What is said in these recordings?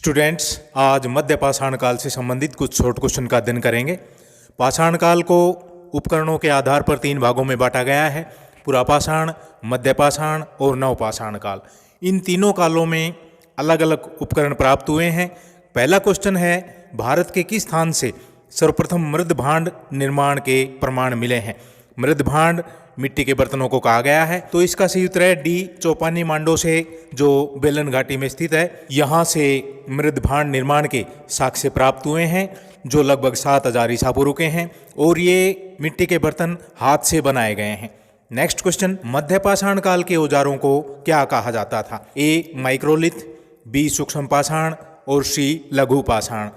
Students, आज मध्य पाषाण काल से संबंधित कुछ शॉर्ट क्वेश्चन का अध्ययन करेंगे। पाषाण काल को उपकरणों के आधार पर 3 भागों में बांटा गया है: पुरापाषाण, मध्य पाषाण और नवपाषाण काल। इन तीनों कालों में अलग अलग उपकरण प्राप्त हुए हैं। पहला क्वेश्चन है, भारत के किस स्थान से सर्वप्रथम मृद भांड निर्माण के प्रमाण मिले हैं? मृद भांड मिट्टी के बर्तनों को कहा गया है, तो इसका सही उत्तर है डी, चौपानी मांडो से, जो बेलन घाटी में स्थित है। यहाँ से मृद भांड निर्माण के साक्ष्य प्राप्त हुए हैं जो लगभग 7000 ईसा पूर्व के हैं, और ये मिट्टी के बर्तन हाथ से बनाए गए हैं। नेक्स्ट क्वेश्चन, मध्य पाषाण काल के औजारों को क्या कहा जाता था? ए माइक्रोलिथ, बी सूक्ष्म पाषाण और सी लघु पाषाण।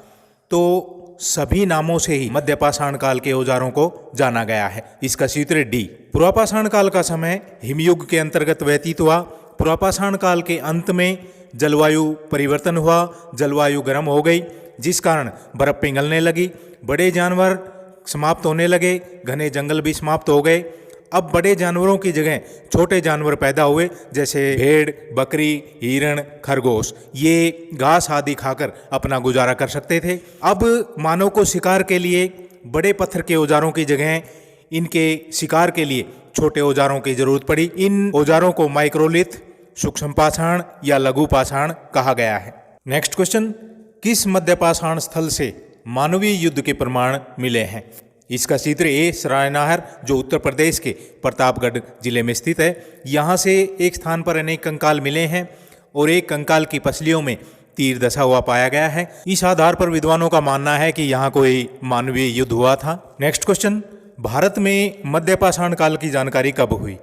तो सभी नामों से ही मध्य पाषाण काल के औजारों को जाना गया है। इसका सही उत्तर डी। पुरापाषाण काल का समय हिमयुग के अंतर्गत व्यतीत हुआ। पुरापाषाण काल के अंत में जलवायु परिवर्तन हुआ, जलवायु गर्म हो गई, जिस कारण बर्फ पिघलने लगी, बड़े जानवर समाप्त होने लगे, घने जंगल भी समाप्त हो गए। अब बड़े जानवरों की जगह छोटे जानवर पैदा हुए, जैसे भेड़, बकरी, हिरण, खरगोश। ये घास आदि खाकर अपना गुजारा कर सकते थे। अब मानव को शिकार के लिए बड़े पत्थर के औजारों की जगह इनके शिकार के लिए छोटे औजारों की जरूरत पड़ी। इन औजारों को माइक्रोलिथ, सूक्ष्म पाषाण या लघु पाषाण कहा गया है। नेक्स्ट क्वेश्चन, किस मध्य पाषाण स्थल से मानवीय युद्ध के प्रमाण मिले हैं? इसका चित्र ए सरायनाहर, जो उत्तर प्रदेश के प्रतापगढ़ जिले में स्थित है। यहाँ से एक स्थान पर अनेक कंकाल मिले हैं और एक कंकाल की पसलियों में तीर दशा हुआ पाया गया है। इस आधार पर विद्वानों का मानना है कि यहाँ कोई मानवीय युद्ध हुआ था। नेक्स्ट क्वेश्चन, भारत में मध्य पाषाण काल की जानकारी कब हुई?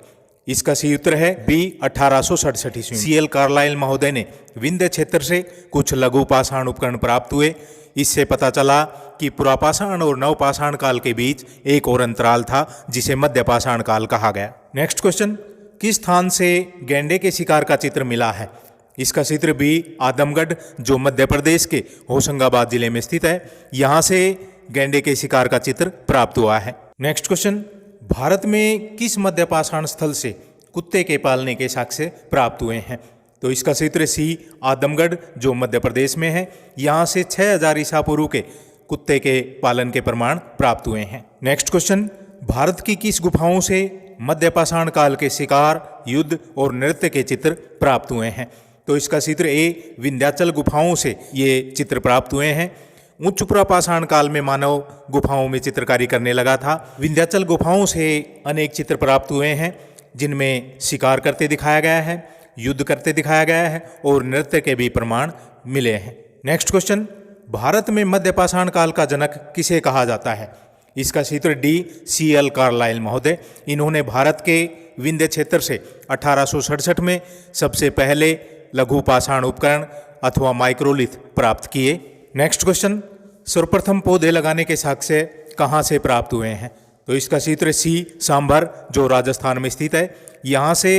इसका सही उत्तर है बी, 1867 ईस्वी। सीएल कार्लाइल महोदय ने विंध्य क्षेत्र से कुछ लघु पाषाण उपकरण प्राप्त हुए। इससे पता चला कि पुरापाषाण और नवपाषाण काल के बीच एक और अंतराल था, जिसे मध्य पाषाण काल कहा गया। नेक्स्ट क्वेश्चन, किस स्थान से गैंडे के शिकार का चित्र मिला है? इसका चित्र बी, आदमगढ़, जो मध्य प्रदेश के होशंगाबाद जिले में स्थित है। यहाँ से गैंडे के शिकार का चित्र प्राप्त हुआ है। नेक्स्ट क्वेश्चन, भारत में किस मध्य पाषाण स्थल से कुत्ते के पालने के साक्ष्य प्राप्त हुए हैं? तो इसका चित्र सी, आदमगढ़, जो मध्य प्रदेश में है। यहाँ से 6000 ईसा पूर्व के कुत्ते के पालन के प्रमाण प्राप्त हुए हैं। नेक्स्ट क्वेश्चन, भारत की किस गुफाओं से मध्य पाषाण काल के शिकार, युद्ध और नृत्य के चित्र प्राप्त हुए हैं? तो इसका चित्र ए, विंध्याचल गुफाओं से ये चित्र प्राप्त हुए हैं। उच्च पुरापाषाण काल में मानव गुफाओं में चित्रकारी करने लगा था। विंध्याचल गुफाओं से अनेक चित्र प्राप्त हुए हैं, जिनमें शिकार करते दिखाया गया है, युद्ध करते दिखाया गया है और नृत्य के भी प्रमाण मिले हैं। नेक्स्ट क्वेश्चन, भारत में मध्य पाषाण काल का जनक किसे कहा जाता है? इसका चित्र डी, सीएल कार्लाइल महोदय। इन्होंने भारत के विंध्य क्षेत्र से 1867 में सबसे पहले लघु पाषाण उपकरण अथवा माइक्रोलिथ प्राप्त किए। नेक्स्ट क्वेश्चन, सर्वप्रथम पौधे लगाने के साक्ष्य कहाँ से प्राप्त हुए हैं? तो इसका चित्र सी, सांभर, जो राजस्थान में स्थित है। यहाँ से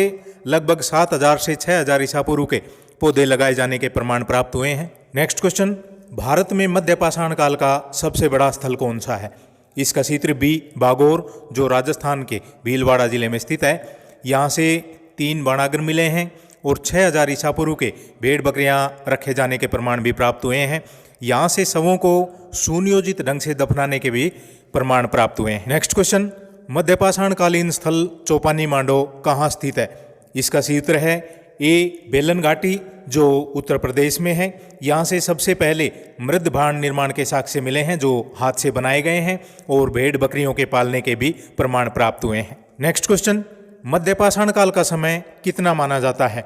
लगभग 7000 से 6000 ईसा पूर्व के पौधे लगाए जाने के प्रमाण प्राप्त हुए हैं। नेक्स्ट क्वेश्चन, भारत में मध्य पाषाण काल का सबसे बड़ा स्थल कौन सा है? इसका चित्र बी, बागोर, जो राजस्थान के भीलवाड़ा जिले में स्थित है। यहाँ से 3 बाणागर मिले हैं और 6000 ईसा पूर्व के भेड़ बकरियां रखे जाने के प्रमाण भी प्राप्त हुए हैं। यहाँ से शवों को सुनियोजित ढंग से दफनाने के भी प्रमाण प्राप्त हुए हैं। नेक्स्ट क्वेश्चन, मध्य पाषाण कालीन स्थल चौपानी मांडो कहाँ स्थित है? इसका सही उत्तर है ए, बेलन घाटी, जो उत्तर प्रदेश में है। यहाँ से सबसे पहले मृद भांड निर्माण के साक्ष्य मिले हैं, जो हाथ से बनाए गए हैं, और भेड़ बकरियों के पालने के भी प्रमाण प्राप्त हुए हैं। नेक्स्ट क्वेश्चन, मध्य पाषाण काल का समय कितना माना जाता है?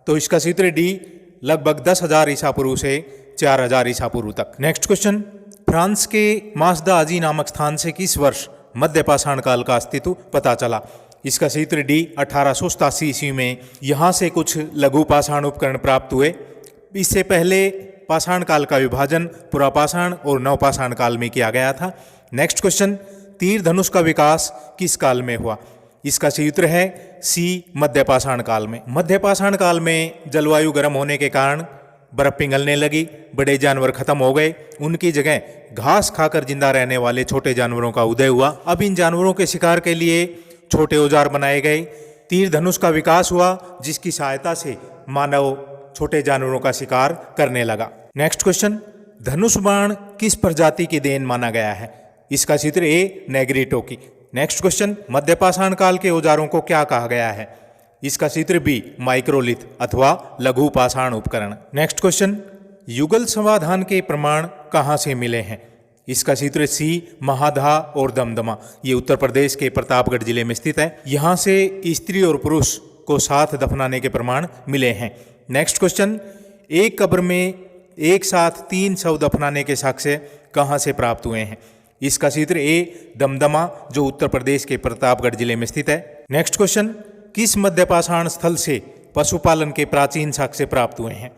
तो इसका चित्र डी, लगभग 10,000 ईसा पूर्व से 4000 ईसा पूर्व तक। नेक्स्ट क्वेश्चन, फ्रांस के मासदा अजी नामक स्थान से किस वर्ष मध्य पाषाण काल का अस्तित्व पता चला? इसका चित्र डी, 1887 ईस्वी में। यहाँ से कुछ लघु पाषाण उपकरण प्राप्त हुए। इससे पहले पाषाण काल का विभाजन पुरापाषाण और नवपाषाण काल में किया गया था। नेक्स्ट क्वेश्चन, तीर धनुष का विकास किस काल में हुआ? इसका सही उत्तर है सी, मध्य पाषाण काल में। मध्य पाषाण काल में जलवायु गर्म होने के कारण बर्फ पिघलने लगी, बड़े जानवर खत्म हो गए, उनकी जगह घास खाकर जिंदा रहने वाले छोटे जानवरों का उदय हुआ। अब इन जानवरों के शिकार के लिए छोटे औजार बनाए गए, तीर धनुष का विकास हुआ, जिसकी सहायता से मानव छोटे जानवरों का शिकार करने लगा। नेक्स्ट क्वेश्चन, धनुष बाण किस प्रजाति की देन माना गया है? इसका चित्र ए नेग्रिटो की। नेक्स्ट क्वेश्चन, मध्य पाषाण काल के औजारों को क्या कहा गया है? इसका चित्र बी माइक्रोलिथ अथवा लघु पाषाण उपकरण। नेक्स्ट क्वेश्चन, युगल समाधान के प्रमाण कहाँ से मिले हैं? इसका चित्र सी महाधा और दमदमा। ये उत्तर प्रदेश के प्रतापगढ़ जिले में स्थित है। यहाँ से स्त्री और पुरुष को साथ दफनाने के प्रमाण मिले हैं। नेक्स्ट क्वेश्चन, एक कब्र में एक साथ 3 शव दफनाने के साक्ष्य कहाँ से प्राप्त हुए हैं? इसका चित्र ए दमदमा, जो उत्तर प्रदेश के प्रतापगढ़ जिले में स्थित है। नेक्स्ट क्वेश्चन, किस मध्य पाषाण स्थल से पशुपालन के प्राचीन साक्ष्य प्राप्त हुए हैं?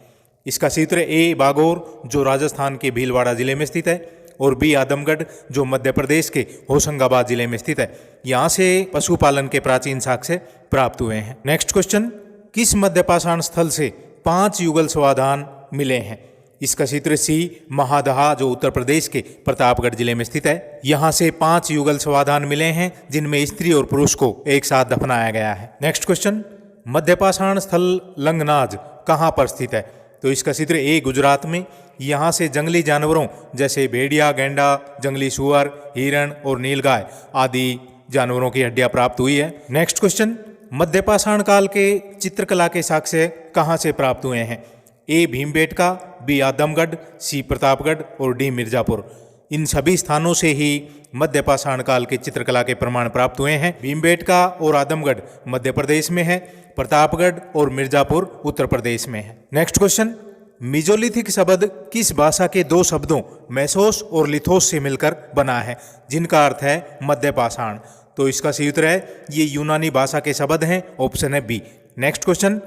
इसका चित्र ए बागोर, जो राजस्थान के भीलवाड़ा जिले में स्थित है, और बी आदमगढ़, जो मध्य प्रदेश के होशंगाबाद जिले में स्थित है। यहाँ से पशुपालन के प्राचीन साक्ष्य प्राप्त हुए हैं। नेक्स्ट क्वेश्चन, किस मध्य पाषाण स्थल से 5 युगल समाधान मिले हैं? इसका चित्र सी महादहा, जो उत्तर प्रदेश के प्रतापगढ़ जिले में स्थित है। यहाँ से 5 युगल समाधान मिले हैं जिनमें स्त्री और पुरुष को एक साथ दफनाया गया है। नेक्स्ट क्वेश्चन, मध्य पाषाण स्थल लंगनाज कहाँ पर स्थित है? तो इसका चित्र ए गुजरात में। यहाँ से जंगली जानवरों जैसे भेड़िया, गैंडा, जंगली सुअर, हिरण और नीलगाय आदि जानवरों की हड्डियां प्राप्त हुई है। नेक्स्ट क्वेश्चन, मध्य पाषाण काल के चित्रकला के साक्ष्य कहाँ से प्राप्त हुए हैं? ए भीमबेटका, बी आदमगढ़, सी प्रतापगढ़ और डी मिर्जापुर। इन सभी स्थानों से ही मध्य पाषाण काल के चित्रकला के प्रमाण प्राप्त हुए हैं। भीमबेटका और आदमगढ़ मध्य प्रदेश में है, प्रतापगढ़ और मिर्जापुर उत्तर प्रदेश में है। नेक्स्ट क्वेश्चन, मीजोलिथिक शब्द किस भाषा के 2 शब्दों मेसोस और लिथोस से मिलकर बना है, जिनका अर्थ है मध्य पाषाण? तो इसका सही उत्तर है ये यूनानी भाषा के शब्द हैं। ऑप्शन है बी। नेक्स्ट क्वेश्चन,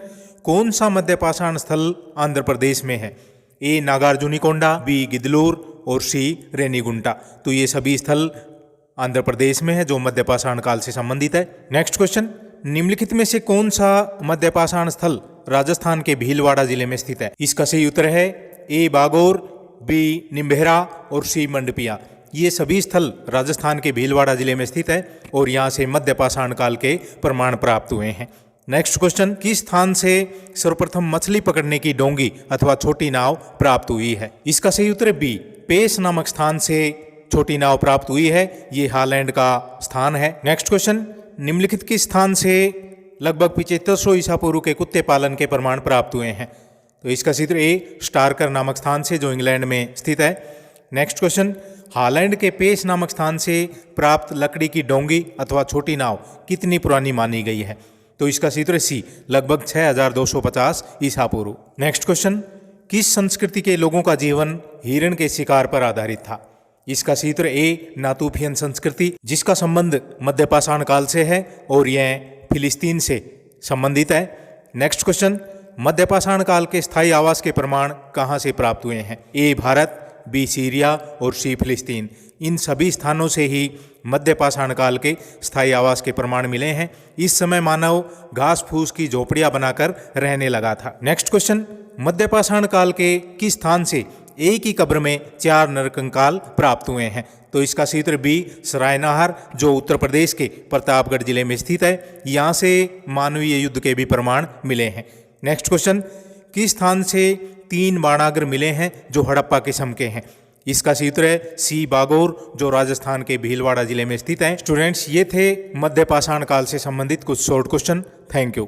कौन सा मध्य पाषाण स्थल आंध्र प्रदेश में है? ए नागार्जुनिकोंडा, बी गिदलूर और सी रेनीगुंटा। तो ये सभी स्थल आंध्र प्रदेश में है जो मध्य पाषाण काल से संबंधित है। नेक्स्ट क्वेश्चन, निम्नलिखित में से कौन सा मध्य पाषाण स्थल राजस्थान के भीलवाड़ा जिले में स्थित है? इसका सही उत्तर है ए बागोर, बी निम्बेहरा और सी मंडपिया। ये सभी स्थल राजस्थान के भीलवाड़ा जिले में स्थित है और यहाँ से मध्य पाषाण काल के प्रमाण प्राप्त हुए हैं। नेक्स्ट क्वेश्चन, किस स्थान से सर्वप्रथम मछली पकड़ने की डोंगी अथवा छोटी नाव प्राप्त हुई है? इसका सही उत्तर बी पेस नामक स्थान से छोटी नाव प्राप्त हुई है। ये हालैंड का स्थान है। नेक्स्ट क्वेश्चन, निम्नलिखित किस स्थान से लगभग 7500 ईसा पूर्व के कुत्ते पालन के प्रमाण प्राप्त हुए हैं? तो इसका चित्र ए स्टारकर नामक स्थान से, जो इंग्लैंड में स्थित है। नेक्स्ट क्वेश्चन, हालैंड के पेस नामक स्थान से प्राप्त लकड़ी की डोंगी अथवा छोटी नाव कितनी पुरानी मानी गई है? तो इसका चित्र सी लगभग 6250 ईसा पूर्व। नेक्स्ट क्वेश्चन, किस संस्कृति के लोगों का जीवन हिरण के शिकार पर आधारित था? इसका चित्र ए नातूफियन संस्कृति, जिसका संबंध मध्य पाषाण काल से है और यह फिलिस्तीन से संबंधित है। नेक्स्ट क्वेश्चन, मध्य पाषाण काल के स्थायी आवास के प्रमाण कहाँ से प्राप्त हुए हैं? ए भारत, बी सीरिया और सी फिलिस्तीन। इन सभी स्थानों से ही मध्य पाषाण काल के स्थायी आवास के प्रमाण मिले हैं। इस समय मानव घास फूस की झोपड़ियां बनाकर रहने लगा था। नेक्स्ट क्वेश्चन, मध्य पाषाण काल के किस स्थान से एक ही कब्र में 4 नरकंकाल प्राप्त हुए हैं? तो इसका चित्र बी सरायनाहर, जो उत्तर प्रदेश के प्रतापगढ़ जिले में स्थित है। यहाँ से मानवीय युद्ध के भी प्रमाण मिले हैं। नेक्स्ट क्वेश्चन, किस स्थान से 3 बाणाग्र मिले हैं जो हड़प्पा किस्म के हैं? इसका चित्र है सी बागोर, जो राजस्थान के भीलवाड़ा जिले में स्थित है। स्टूडेंट्स, ये थे मध्य पाषाण काल से संबंधित कुछ शॉर्ट क्वेश्चन। Thank you.